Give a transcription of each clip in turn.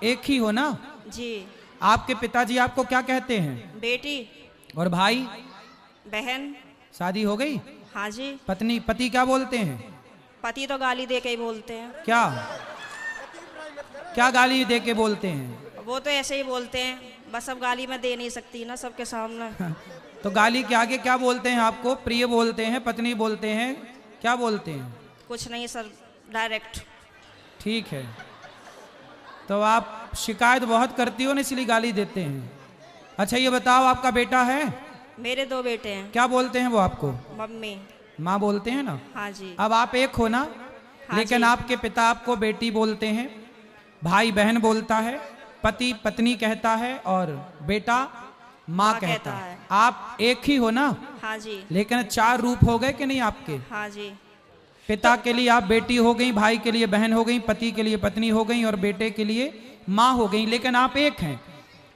एक ही हो ना? जी। आपके पिताजी आपको क्या कहते हैं? बेटी। और भाई? बहन। शादी हो गई? हाँ जी। पत्नी, पति क्या बोलते हैं? पति तो गाली दे के ही बोलते हैं। क्या क्या गाली दे के बोलते हैं? वो तो ऐसे ही बोलते हैं, बस अब गाली मैं दे नहीं सकती ना सबके सामने। तो गाली के आगे क्या बोलते हैं आपको? प्रिय बोलते हैं, पत्नी बोलते हैं, क्या बोलते हैं? कुछ नहीं सर, डायरेक्ट। ठीक है, तो आप शिकायत बहुत करती हो ना, इसलिए गाली देते हैं। अच्छा ये बताओ, आपका बेटा है? मेरे 2 बेटे हैं। क्या बोलते हैं वो आपको? मम्मी। माँ बोलते हैं ना? हाँ जी। अब आप एक हो ना? हाँ लेकिन जी। आपके पिता आपको बेटी बोलते हैं, भाई बहन बोलता है, पति पत्नी कहता है, और बेटा माँ कहता है। आप एक ही हो ना? हाँ जी। लेकिन 4 रूप हो गए कि नहीं आपके? हाँ जी। पिता के लिए आप बेटी हो गई, भाई के लिए बहन हो गई, पति के लिए पत्नी हो गई, और बेटे के लिए माँ हो गई। लेकिन आप एक हैं,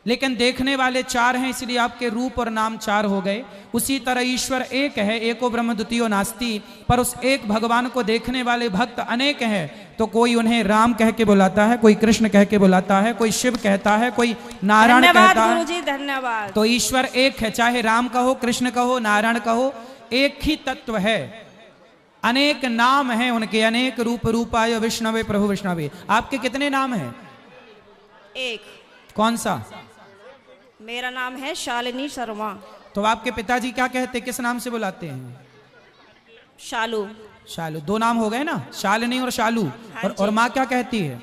लेकिन देखने वाले 4 हैं, इसलिए आपके रूप और नाम 4 हो गए। उसी तरह ईश्वर एक है, एको ब्रह्म द्वितीयो नास्ति, पर उस एक भगवान को देखने वाले भक्त अनेक हैं। तो कोई उन्हें राम कह के बुलाता है, कोई कृष्ण कह के बुलाता है, कोई शिव कहता है, कोई नारायण कहता है। धन्यवाद गुरुजी, धन्यवाद। तो ईश्वर एक है, चाहे राम कहो, कृष्ण कहो, नारायण कहो, एक ही तत्व है। अनेक नाम हैं उनके, अनेक रूप रूपाय विष्णवे प्रभु विष्णवे। आपके कितने नाम हैं? एक। कौन सा? मेरा नाम है शालिनी शर्मा। तो आपके पिताजी क्या कहते, किस नाम से बुलाते हैं? शालू। शालू। 2 नाम हो गए ना, शालिनी और शालू। हाँ और माँ क्या कहती है?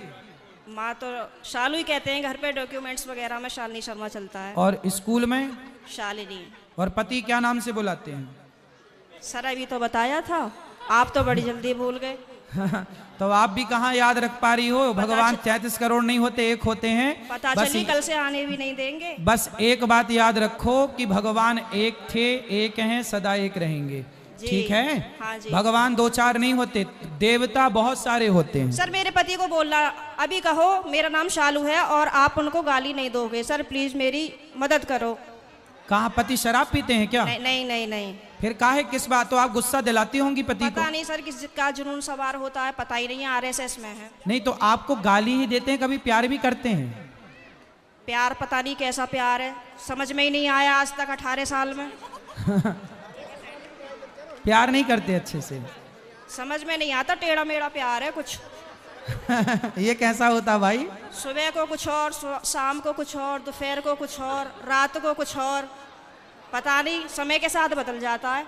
माँ तो शालू ही कहते हैं, घर पे डॉक्यूमेंट्स वगैरह में शालिनी शर्मा चलता है। और स्कूल में? शालिनी। और पति क्या नाम से बुलाते हैं? सर अभी तो बताया था, आप तो बड़ी जल्दी भूल गए। तो आप भी कहाँ याद रख पा रही हो? भगवान 33 करोड़ नहीं होते, एक होते हैं। पता बस चली कल से आने भी नहीं देंगे। बस एक बात याद रखो कि भगवान एक थे, एक हैं, सदा एक रहेंगे। ठीक है? हाँ जी। भगवान 2-4 नहीं होते, देवता बहुत सारे होते हैं। सर मेरे पति को बोलना, अभी कहो मेरा नाम शालू है और आप उनको गाली नहीं दोगे। सर प्लीज मेरी मदद करो। कहाँ पति शराब पीते हैं क्या? नहीं नहीं नहीं नहीं। फिर काहे, किस बात? तो आप गुस्सा दिलाती होंगी पति को? पता नहीं सर किसका जुनून सवार होता है, पता ही नहीं है, आरएसएस में है। नहीं तो आपको गाली ही देते हैं, कभी प्यार भी करते हैं? प्यार पता नहीं कैसा प्यार है, समझ में ही नहीं आया आज तक 18 साल में। प्यार नहीं करते अच्छे से? समझ में नहीं आता, टेढ़ा मेढ़ा प्यार है कुछ। ये कैसा होता भाई? सुबह को कुछ और, शाम को कुछ और, दोपहर को कुछ और, रात को कुछ और, पता नहीं, समय के साथ बदल जाता है।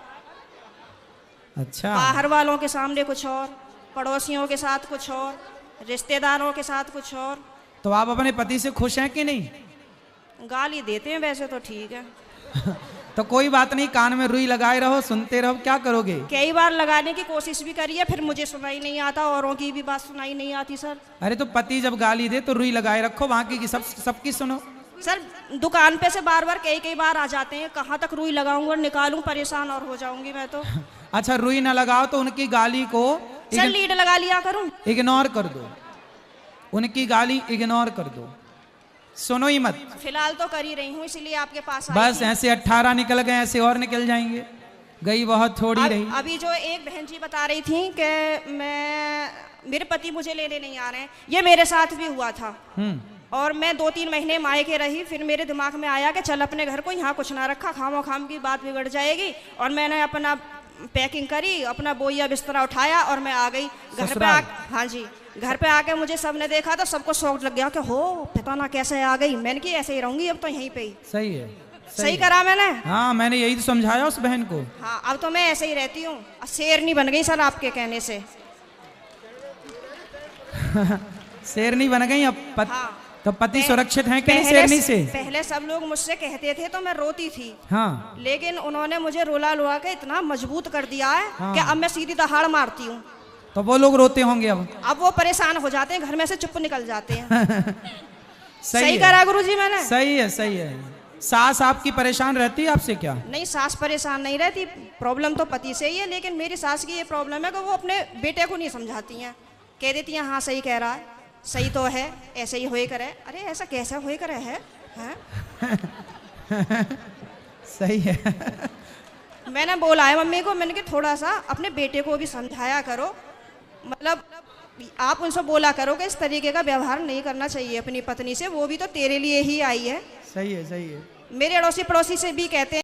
अच्छा। बाहर वालों के सामने कुछ और, पड़ोसियों के साथ कुछ और, रिश्तेदारों के साथ कुछ और। तो आप अपने पति से खुश हैं कि नहीं? गाली देते हैं वैसे तो ठीक है। तो कोई बात नहीं, कान में रुई लगाए रहो, सुनते रहो, क्या करोगे? कई बार लगाने की कोशिश भी करी है, फिर मुझे सुनाई नहीं आता, औरों की भी बात सुनाई नहीं आती सर। अरे तो पति जब गाली दे तो रुई लगाए रखो, बाकी की सबकी सुनो। सर दुकान पे से बार बार कई बार आ जाते हैं, कहाँ तक रुई लगाऊंगा और निकालूं, परेशान और हो जाऊंगी मैं तो। अच्छा रुई ना लगाओ तो उनकी गाली को सर लीड लगा लिया करूं? इग्नोर कर दो, उनकी गाली इग्नोर कर दो, सुनो ही मत। फिलहाल तो कर ही रही हूँ, इसलिए आपके पास आई बस थी। ऐसे 18 निकल गए, ऐसे और निकल जाएंगे, गई बहुत थोड़ी रही। अभी जो एक बहन जी बता रही थी कि मेरे पति मुझे लेने नहीं आ रहे हैं, ये मेरे साथ भी हुआ था। और मैं 2-3 महीने मायके रही, फिर मेरे दिमाग में आया कि चल अपने घर को यहाँ कुछ ना रखा, खामो खाम की बात बिगड़ जाएगी। और मैंने अपना पैकिंग करी, अपना बोइया बिस्तरा उठाया और मैं आ गई घर पे। हाँ जी, घर पे आके मुझे सबने देखा तो सबको शौक लग गया कि हो पता ना कैसे आ गई। मैंने कि ऐसे ही रहूंगी अब तो यहीं पे ही। सही है, सही करा मैंने। हाँ मैंने यही तो समझाया उस बहन को। हाँ अब तो मैं ऐसे ही रहती हूँ, शेरनी बन गई सर आपके कहने से। शेरनी बन गई अब हाँ। तो पति सुरक्षित हैं कि नहीं शेरनी से? पहले सब लोग मुझसे कहते थे तो मैं रोती थी। हाँ। लेकिन उन्होंने मुझे रुला लुआ के इतना मजबूत कर दिया है कि अब मैं सीधी दहाड़ मारती हूँ। तो वो लोग रोते होंगे अब वो परेशान हो जाते हैं, घर में से चुप निकल जाते हैं। सही करा गुरुजी मैंने? सही है, सही है। सास आपकी परेशान रहती है आपसे क्या? नहीं, सास परेशान नहीं रहती, प्रॉब्लम तो पति से ही है। लेकिन मेरी सास की ये प्रॉब्लम है कि वो अपने बेटे को नहीं समझाती हैं, कह देती हैं हाँ सही कह रहा है, सही तो है, ऐसे ही होए करे। अरे ऐसा कैसा होए करे है? सही है। मैंने बोला है मम्मी को, मैंने कि थोड़ा सा अपने बेटे को भी समझाया करो, मतलब आप उनसे बोला करो कि इस तरीके का व्यवहार नहीं करना चाहिए अपनी पत्नी से, वो भी तो तेरे लिए ही आई है। सही है, सही है। मेरे अड़ोसी पड़ोसी से भी कहते हैं